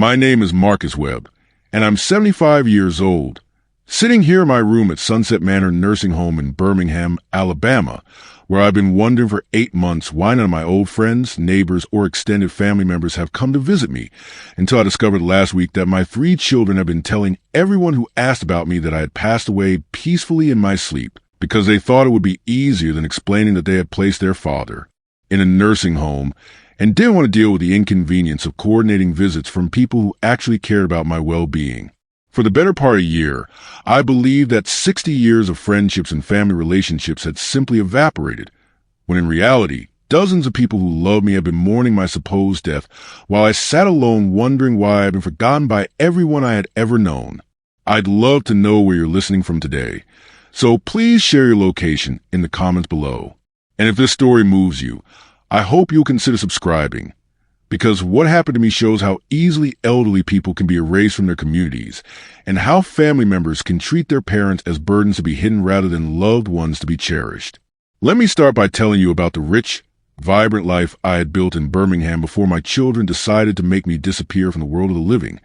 My name is Marcus Webb, and I'm 75 years old, sitting here in my room at Sunset Manor Nursing Home in Birmingham, Alabama, where I've been wondering for 8 months why none of my old friends, neighbors, or extended family members have come to visit me, until I discovered last week that my 3 children have been telling everyone who asked about me that I had passed away peacefully in my sleep, because they thought it would be easier than explaining that they had placed their father in a nursing home and didn't want to deal with the inconvenience of coordinating visits from people who actually cared about my well-being. For the better part of a year, I believed that 60 years of friendships and family relationships had simply evaporated, when in reality, dozens of people who loved me had been mourning my supposed death, while I sat alone wondering why I had been forgotten by everyone I had ever known. I'd love to know where you're listening from today, so please share your location in the comments below. And if this story moves you, I hope you'll consider subscribing, because what happened to me shows how easily elderly people can be erased from their communities, and how family members can treat their parents as burdens to be hidden rather than loved ones to be cherished. Let me start by telling you about the rich, vibrant life I had built in Birmingham before my children decided to make me disappear from the world of the living,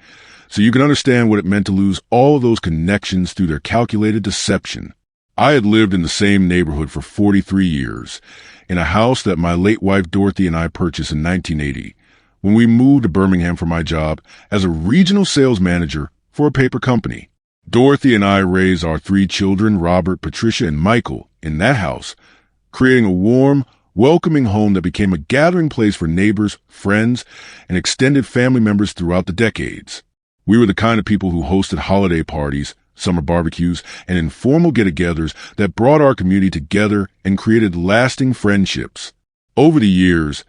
so you can understand what it meant to lose all of those connections through their calculated deception. I had lived in the same neighborhood for 43 years, in a house that my late wife Dorothy and I purchased in 1980, when we moved to Birmingham for my job as a regional sales manager for a paper company. Dorothy and I raised our 3 children, Robert, Patricia, and Michael, in that house, creating a warm, welcoming home that became a gathering place for neighbors, friends, and extended family members throughout the decades. We were the kind of people who hosted holiday parties, summer barbecues, and informal get-togethers that brought our community together and created lasting friendships. Over the years,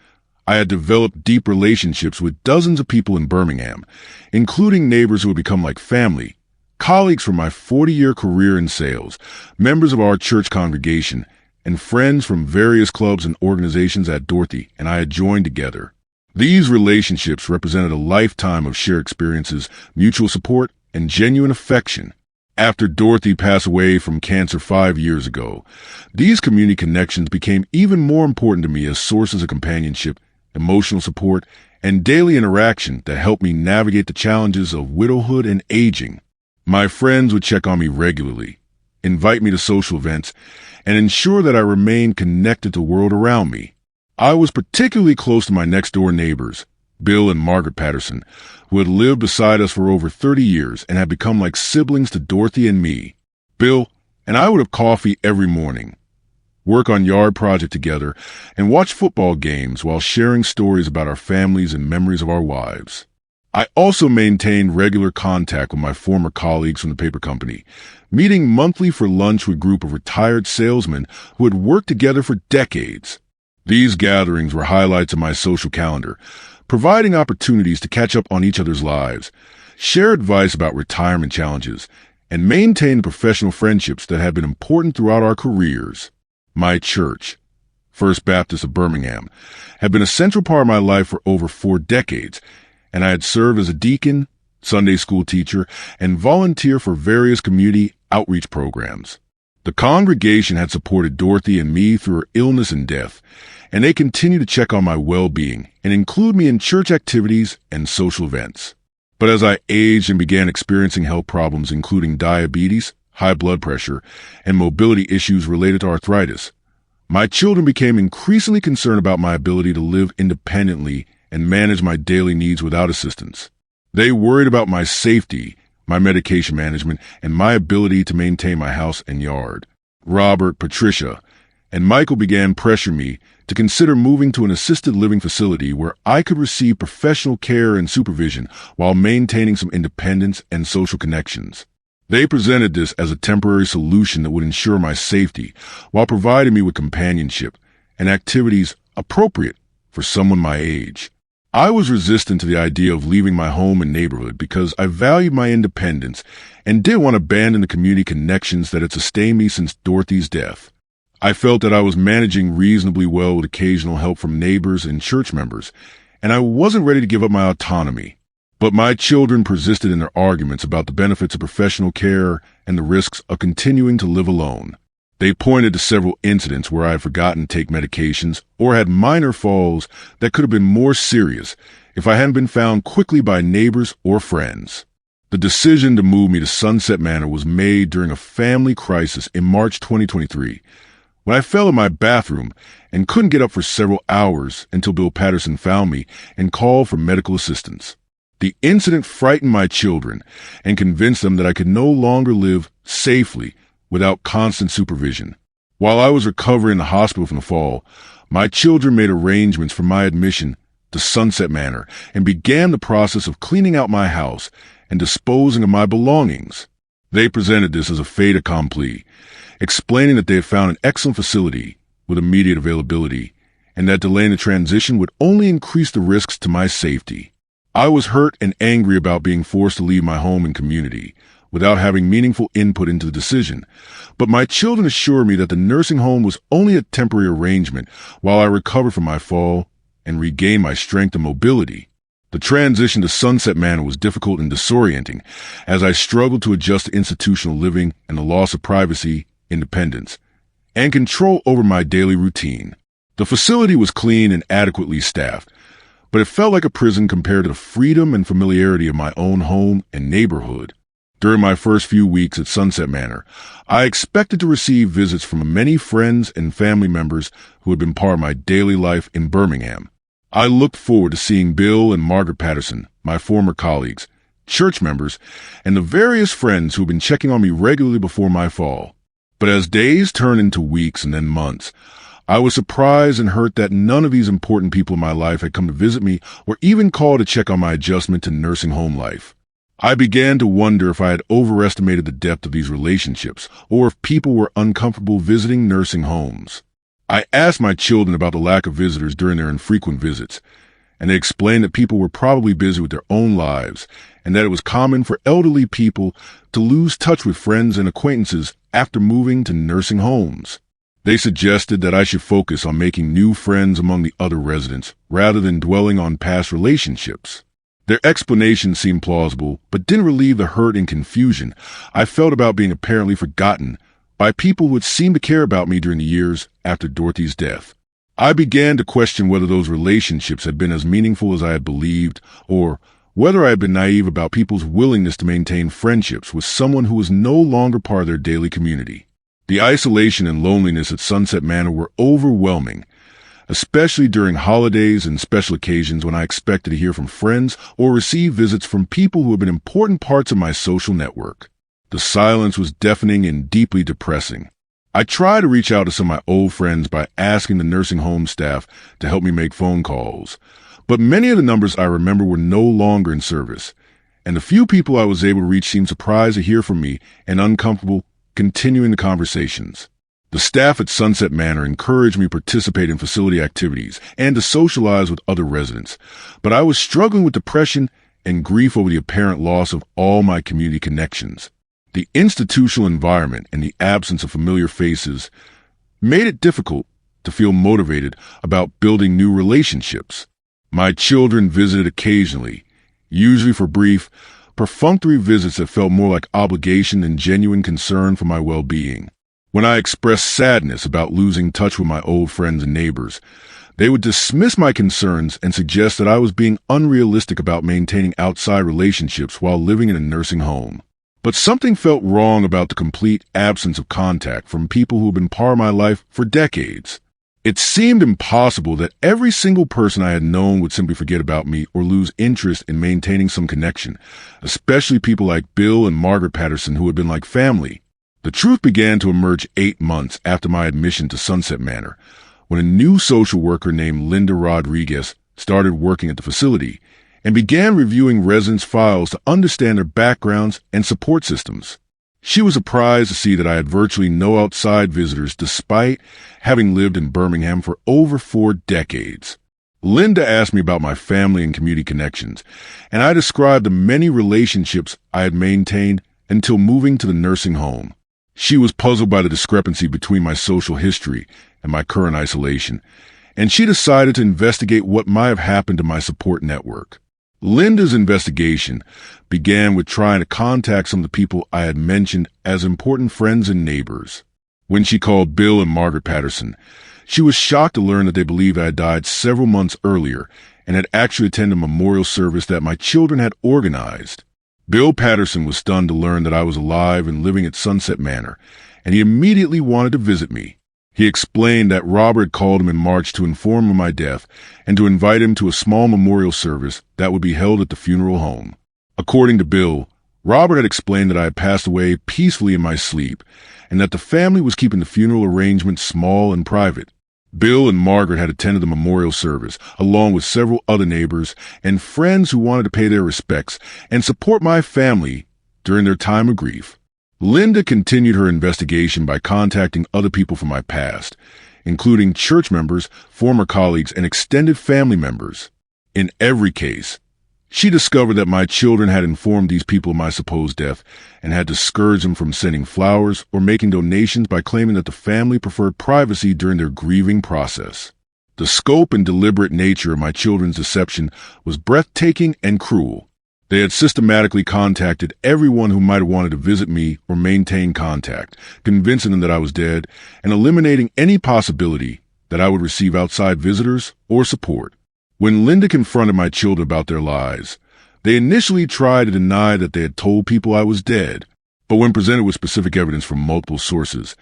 I had developed deep relationships with dozens of people in Birmingham, including neighbors who had become like family, colleagues from my 40-year career in sales, members of our church congregation, and friends from various clubs and organizations that Dorothy and I had joined together. These relationships represented a lifetime of shared experiences, mutual support, and genuine affection. After Dorothy passed away from cancer 5 years ago, these community connections became even more important to me as sources of companionship, emotional support, and daily interaction that helped me navigate the challenges of widowhood and aging. My friends would check on me regularly, invite me to social events, and ensure that I remained connected to the world around me. I was particularly close to my next-door neighbors, Bill and Margaret Patterson, who had lived beside us for over 30 years and had become like siblings to Dorothy and me. Bill and I would have coffee every morning, work on yard projects together, and watch football games while sharing stories about our families and memories of our wives. I also maintained regular contact with my former colleagues from the paper company, meeting monthly for lunch with a group of retired salesmen who had worked together for decades. These gatherings were highlights of my social calendar, providing opportunities to catch up on each other's lives, share advice about retirement challenges, and maintain professional friendships that had been important throughout our careers. My church, First Baptist of Birmingham, had been a central part of my life for over 4 decades, and I had served as a deacon, Sunday school teacher, and volunteer for various community outreach programs. The congregation had supported Dorothy and me through her illness and death, and they continue to check on my well-being and include me in church activities and social events. But as I aged and began experiencing health problems including diabetes, high blood pressure, and mobility issues related to arthritis, my children became increasingly concerned about my ability to live independently and manage my daily needs without assistance. They worried about my safety, my medication management, and my ability to maintain my house and yard. Robert, Patricia, and Michael began pressuring me to consider moving to an assisted living facility where I could receive professional care and supervision while maintaining some independence and social connections. They presented this as a temporary solution that would ensure my safety while providing me with companionship and activities appropriate for someone my age. I was resistant to the idea of leaving my home and neighborhood because I valued my independence and didn't want to abandon the community connections that had sustained me since Dorothy's death. I felt that I was managing reasonably well with occasional help from neighbors and church members, and I wasn't ready to give up my autonomy. But my children persisted in their arguments about the benefits of professional care and the risks of continuing to live alone. They pointed to several incidents where I had forgotten to take medications or had minor falls that could have been more serious if I hadn't been found quickly by neighbors or friends. The decision to move me to Sunset Manor was made during a family crisis in March 2023, when I fell in my bathroom and couldn't get up for several hours until Bill Patterson found me and called for medical assistance. The incident frightened my children and convinced them that I could no longer live safely without constant supervision. While I was recovering in the hospital from the fall, my children made arrangements for my admission to Sunset Manor and began the process of cleaning out my house and disposing of my belongings. They presented this as a fait accompli, explaining that they had found an excellent facility with immediate availability and that delaying the transition would only increase the risks to my safety. I was hurt and angry about being forced to leave my home and community without having meaningful input into the decision, but my children assured me that the nursing home was only a temporary arrangement while I recovered from my fall and regained my strength and mobility. The transition to Sunset Manor was difficult and disorienting as I struggled to adjust to institutional living and the loss of privacy, independence, and control over my daily routine. The facility was clean and adequately staffed, but it felt like a prison compared to the freedom and familiarity of my own home and neighborhood. During my first few weeks at Sunset Manor, I expected to receive visits from many friends and family members who had been part of my daily life in Birmingham. I looked forward to seeing Bill and Margaret Patterson, my former colleagues, church members, and the various friends who had been checking on me regularly before my fall. But as days turned into weeks and then months, I was surprised and hurt that none of these important people in my life had come to visit me or even called to check on my adjustment to nursing home life. I began to wonder if I had overestimated the depth of these relationships or if people were uncomfortable visiting nursing homes. I asked my children about the lack of visitors during their infrequent visits, and they explained that people were probably busy with their own lives and that it was common for elderly people to lose touch with friends and acquaintances after moving to nursing homes. They suggested that I should focus on making new friends among the other residents rather than dwelling on past relationships. Their explanation seemed plausible, but didn't relieve the hurt and confusion I felt about being apparently forgotten by people who had seemed to care about me during the years after Dorothy's death. I began to question whether those relationships had been as meaningful as I had believed, or whether I had been naive about people's willingness to maintain friendships with someone who was no longer part of their daily community. The isolation and loneliness at Sunset Manor were overwhelming, especially during holidays and special occasions when I expected to hear from friends or receive visits from people who had been important parts of my social network. The silence was deafening and deeply depressing. I tried to reach out to some of my old friends by asking the nursing home staff to help me make phone calls, but many of the numbers I remember were no longer in service, and the few people I was able to reach seemed surprised to hear from me and uncomfortable continuing the conversations. The staff at Sunset Manor encouraged me to participate in facility activities and to socialize with other residents, but I was struggling with depression and grief over the apparent loss of all my community connections. The institutional environment and the absence of familiar faces made it difficult to feel motivated about building new relationships. My children visited occasionally, usually for brief, perfunctory visits that felt more like obligation than genuine concern for my well-being. When I expressed sadness about losing touch with my old friends and neighbors, they would dismiss my concerns and suggest that I was being unrealistic about maintaining outside relationships while living in a nursing home. But something felt wrong about the complete absence of contact from people who had been part of my life for decades. It seemed impossible that every single person I had known would simply forget about me or lose interest in maintaining some connection, especially people like Bill and Margaret Patterson who had been like family. The truth began to emerge 8 months after my admission to Sunset Manor, when a new social worker named Linda Rodriguez started working at the facility and began reviewing residents' files to understand their backgrounds and support systems. She was surprised to see that I had virtually no outside visitors despite having lived in Birmingham for over 4 decades. Linda asked me about my family and community connections, and I described the many relationships I had maintained until moving to the nursing home. She was puzzled by the discrepancy between my social history and my current isolation, and she decided to investigate what might have happened to my support network. Linda's investigation began with trying to contact some of the people I had mentioned as important friends and neighbors. When she called Bill and Margaret Patterson, she was shocked to learn that they believed I had died several months earlier and had actually attended a memorial service that my children had organized. Bill Patterson was stunned to learn that I was alive and living at Sunset Manor, and he immediately wanted to visit me. He explained that Robert had called him in March to inform him of my death and to invite him to a small memorial service that would be held at the funeral home. According to Bill, Robert had explained that I had passed away peacefully in my sleep and that the family was keeping the funeral arrangements small and private. Bill and Margaret had attended the memorial service, along with several other neighbors and friends who wanted to pay their respects and support my family during their time of grief. Linda continued her investigation by contacting other people from my past, including church members, former colleagues, and extended family members. In every case, she discovered that my children had informed these people of my supposed death and had discouraged them from sending flowers or making donations by claiming that the family preferred privacy during their grieving process. The scope and deliberate nature of my children's deception was breathtaking and cruel. They had systematically contacted everyone who might have wanted to visit me or maintain contact, convincing them that I was dead and eliminating any possibility that I would receive outside visitors or support. When Linda confronted my children about their lies, they initially tried to deny that they had told people I was dead, but when presented with specific evidence from multiple sources,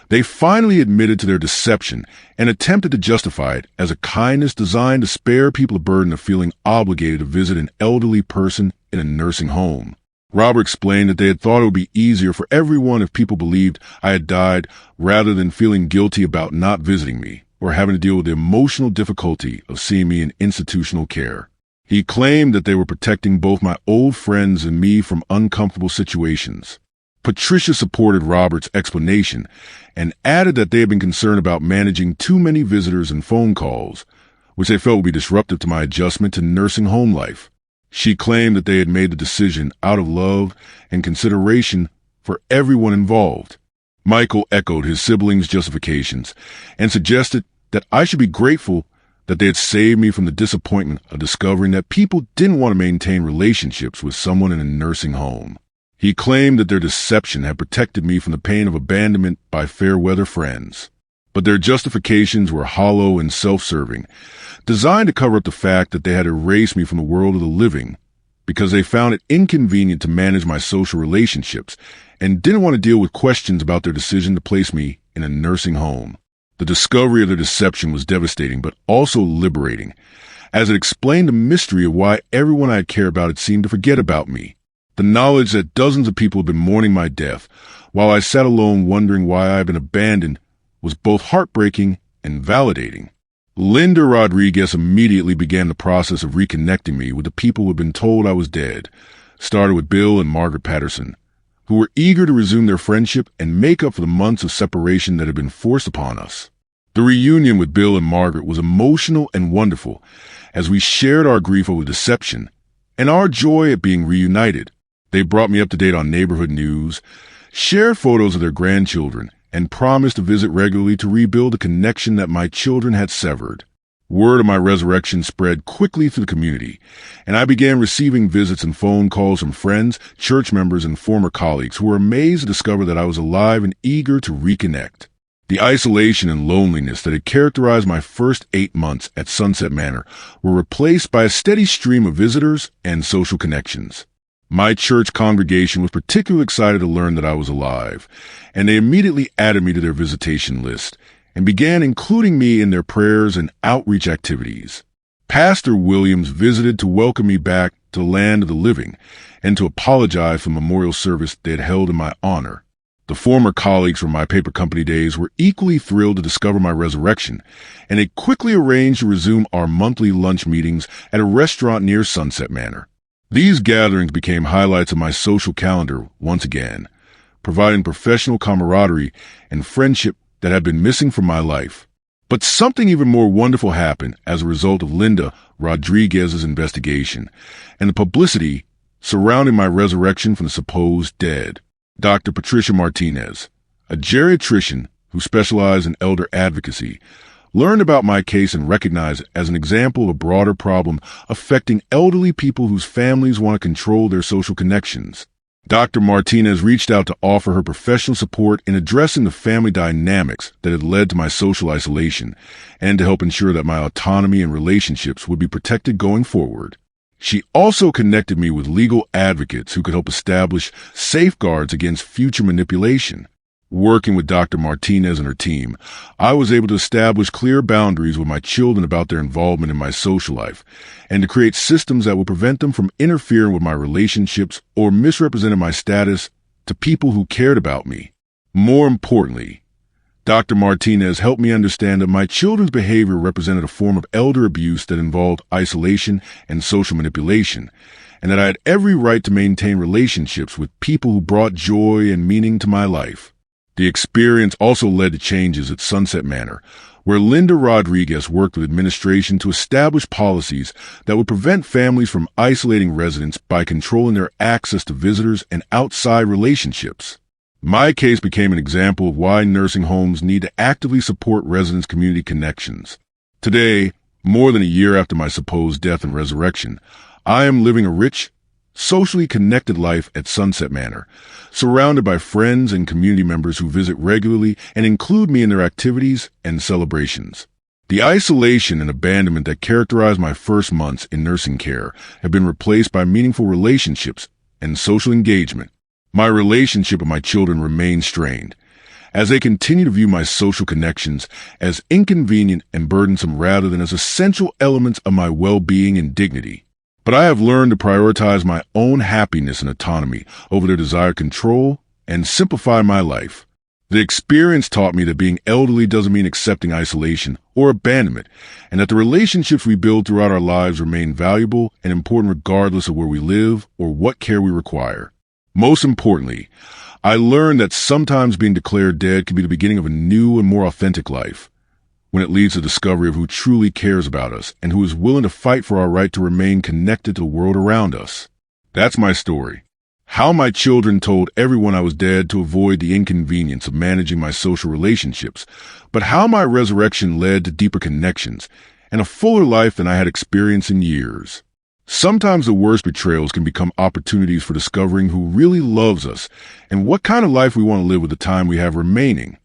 they finally admitted to their deception and attempted to justify it as a kindness designed to spare people the burden of feeling obligated to visit an elderly person in a nursing home. Robert explained that they had thought it would be easier for everyone if people believed I had died rather than feeling guilty about not visiting me or having to deal with the emotional difficulty of seeing me in institutional care. He claimed that they were protecting both my old friends and me from uncomfortable situations. Patricia supported Robert's explanation and added that they had been concerned about managing too many visitors and phone calls, which they felt would be disruptive to my adjustment to nursing home life. She claimed that they had made the decision out of love and consideration for everyone involved. Michael echoed his siblings' justifications and suggested that I should be grateful that they had saved me from the disappointment of discovering that people didn't want to maintain relationships with someone in a nursing home. He claimed that their deception had protected me from the pain of abandonment by fair-weather friends. But their justifications were hollow and self-serving, designed to cover up the fact that they had erased me from the world of the living because they found it inconvenient to manage my social relationships and didn't want to deal with questions about their decision to place me in a nursing home. The discovery of their deception was devastating but also liberating, as it explained the mystery of why everyone I had cared about had seemed to forget about me. The knowledge that dozens of people had been mourning my death, while I sat alone wondering why I had been abandoned, was both heartbreaking and validating. Linda Rodriguez immediately began the process of reconnecting me with the people who had been told I was dead, started with Bill and Margaret Patterson, who were eager to resume their friendship and make up for the months of separation that had been forced upon us. The reunion with Bill and Margaret was emotional and wonderful, as we shared our grief over deception and our joy at being reunited. They brought me up to date on neighborhood news, shared photos of their grandchildren, and promised to visit regularly to rebuild the connection that my children had severed. Word of my resurrection spread quickly through the community, and I began receiving visits and phone calls from friends, church members, and former colleagues who were amazed to discover that I was alive and eager to reconnect. The isolation and loneliness that had characterized my first 8 months at Sunset Manor were replaced by a steady stream of visitors and social connections. My church congregation was particularly excited to learn that I was alive, and they immediately added me to their visitation list and began including me in their prayers and outreach activities. Pastor Williams visited to welcome me back to the land of the living and to apologize for the memorial service they had held in my honor. The former colleagues from my paper company days were equally thrilled to discover my resurrection, and they quickly arranged to resume our monthly lunch meetings at a restaurant near Sunset Manor. These gatherings became highlights of my social calendar once again, providing professional camaraderie and friendship that had been missing from my life. But something even more wonderful happened as a result of Linda Rodriguez's investigation and the publicity surrounding my resurrection from the supposed dead. Dr. Patricia Martinez, a geriatrician who specialized in elder advocacy, learned about my case and recognized it as an example of a broader problem affecting elderly people whose families want to control their social connections. Dr. Martinez reached out to offer her professional support in addressing the family dynamics that had led to my social isolation and to help ensure that my autonomy and relationships would be protected going forward. She also connected me with legal advocates who could help establish safeguards against future manipulation. Working with Dr. Martinez and her team, I was able to establish clear boundaries with my children about their involvement in my social life, and to create systems that would prevent them from interfering with my relationships or misrepresenting my status to people who cared about me. More importantly, Dr. Martinez helped me understand that my children's behavior represented a form of elder abuse that involved isolation and social manipulation, and that I had every right to maintain relationships with people who brought joy and meaning to my life. The experience also led to changes at Sunset Manor, where Linda Rodriguez worked with administration to establish policies that would prevent families from isolating residents by controlling their access to visitors and outside relationships. My case became an example of why nursing homes need to actively support residents' community connections. Today, more than a year after my supposed death and resurrection, I am living a rich, socially connected life at Sunset Manor, surrounded by friends and community members who visit regularly and include me in their activities and celebrations. The isolation and abandonment that characterized my first months in nursing care have been replaced by meaningful relationships and social engagement. My relationship with my children remains strained, as they continue to view my social connections as inconvenient and burdensome rather than as essential elements of my well-being and dignity. But I have learned to prioritize my own happiness and autonomy over their desired control and simplify my life. The experience taught me that being elderly doesn't mean accepting isolation or abandonment, and that the relationships we build throughout our lives remain valuable and important regardless of where we live or what care we require. Most importantly, I learned that sometimes being declared dead can be the beginning of a new and more authentic life, when it leads to the discovery of who truly cares about us and who is willing to fight for our right to remain connected to the world around us. That's my story. How my children told everyone I was dead to avoid the inconvenience of managing my social relationships, but how my resurrection led to deeper connections and a fuller life than I had experienced in years. Sometimes the worst betrayals can become opportunities for discovering who really loves us and what kind of life we want to live with the time we have remaining.